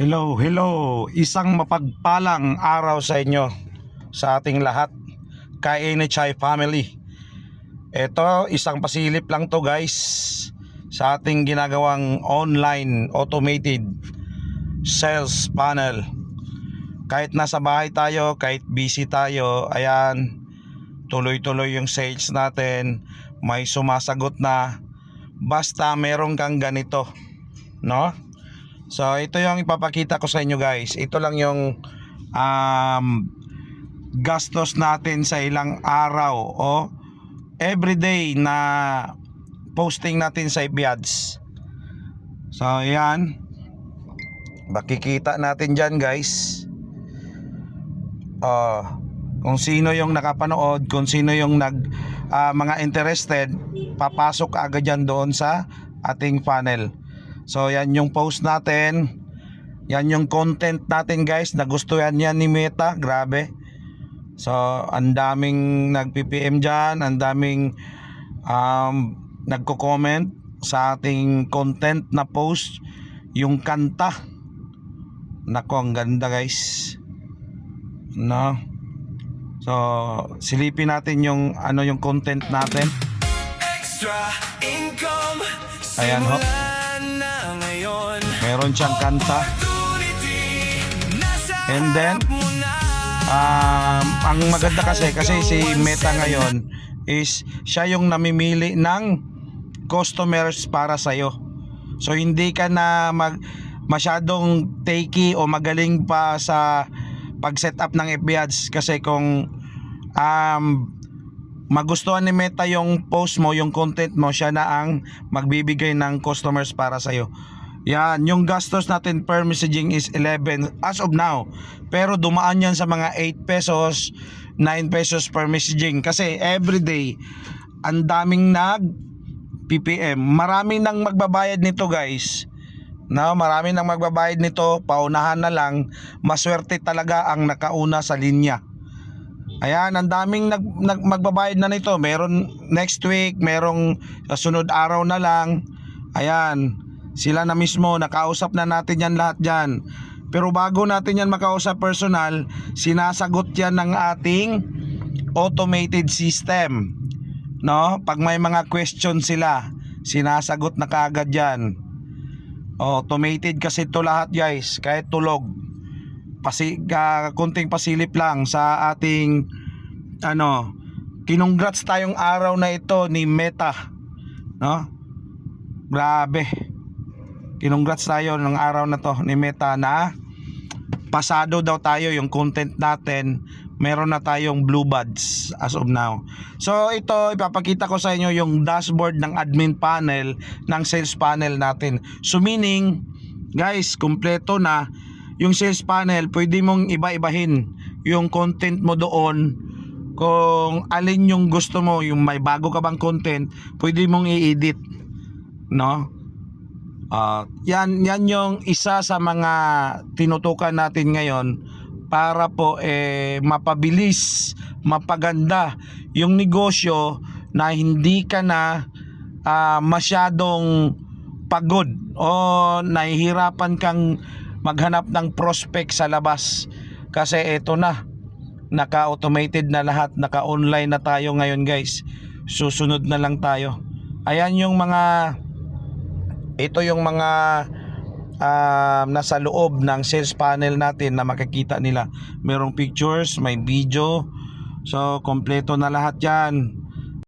Hello, hello. Isang mapagpalang araw sa inyo, sa ating lahat, KNHI family. Ito, isang pasilip lang to guys, sa ating ginagawang online automated sales panel. Kahit nasa bahay tayo, kahit busy tayo, ayan, tuloy-tuloy yung sales natin. May sumasagot na, basta meron kang ganito, no? So ito yung ipapakita ko sa inyo guys. Ito lang yung gastos natin sa ilang araw o everyday na posting natin sa FB Ads. So ayan, makikita natin dyan guys. Kung sino yung nakapanood, kung sino yung mga interested, papasok agad dyan doon sa ating funnel. So yan yung post natin, yan yung content natin guys. Nagustuhan yan ni Meta, grabe. So ang daming nag-PPM dyan, ang daming nagko-comment sa ating content na post. Yung kanta, nako ang ganda guys, no? So silipin natin yung yung content natin. Extra income, ayan ho, meron siyang kanta. And then ang maganda kasi si Meta ngayon is siya yung namimili ng customers para sa'yo. So hindi ka na masyadong takey o magaling pa sa pag-setup ng FB Ads. Kasi kung magustuhan ni Meta yung post mo, yung content mo, siya na ang magbibigay ng customers para sa'yo. Yan, yung gastos natin per messaging is 11 as of now. Pero dumaan yan sa mga 8 pesos, 9 pesos per messaging. Kasi everyday, ang daming PPM. Maraming nang magbabayad nito guys. No, marami nang magbabayad nito, paunahan na lang. Maswerte talaga ang nakauna sa linya. Ayan, ang daming magbabayad na nito. Meron next week, merong sunod araw na lang. Ayan, sila na mismo, nakausap na natin yan lahat dyan. Pero bago natin yan makausap personal, sinasagot yan ng ating automated system, no? Pag may mga question sila, sinasagot na kaagad yan. Automated kasi ito lahat guys, kahit tulog. Kunting pasilip lang sa ating kinongrats tayong araw na ito ni Meta, no? Grabe, kinongrats tayo ng araw na to ni Meta na pasado daw tayo yung content natin. Meron na tayong blue buds as of now. So ito, ipapakita ko sa inyo yung dashboard ng admin panel ng sales panel natin. So meaning guys, kumpleto na yung sales panel. Pwede mong iba-ibahin yung content mo doon. Kung alin yung gusto mo, yung may bago ka bang content, pwede mong i-edit, no? Yan yung isa sa mga tinutukan natin ngayon para po mapabilis, mapaganda yung negosyo, na hindi ka na masyadong pagod o nahihirapan kang maghanap ng prospect sa labas. Kasi eto na, naka-automated na lahat, naka-online na tayo ngayon guys. Susunod na lang tayo. Ayan yung ito yung mga nasa loob ng sales panel natin na makikita nila. Merong pictures, may video. So kompleto na lahat yan.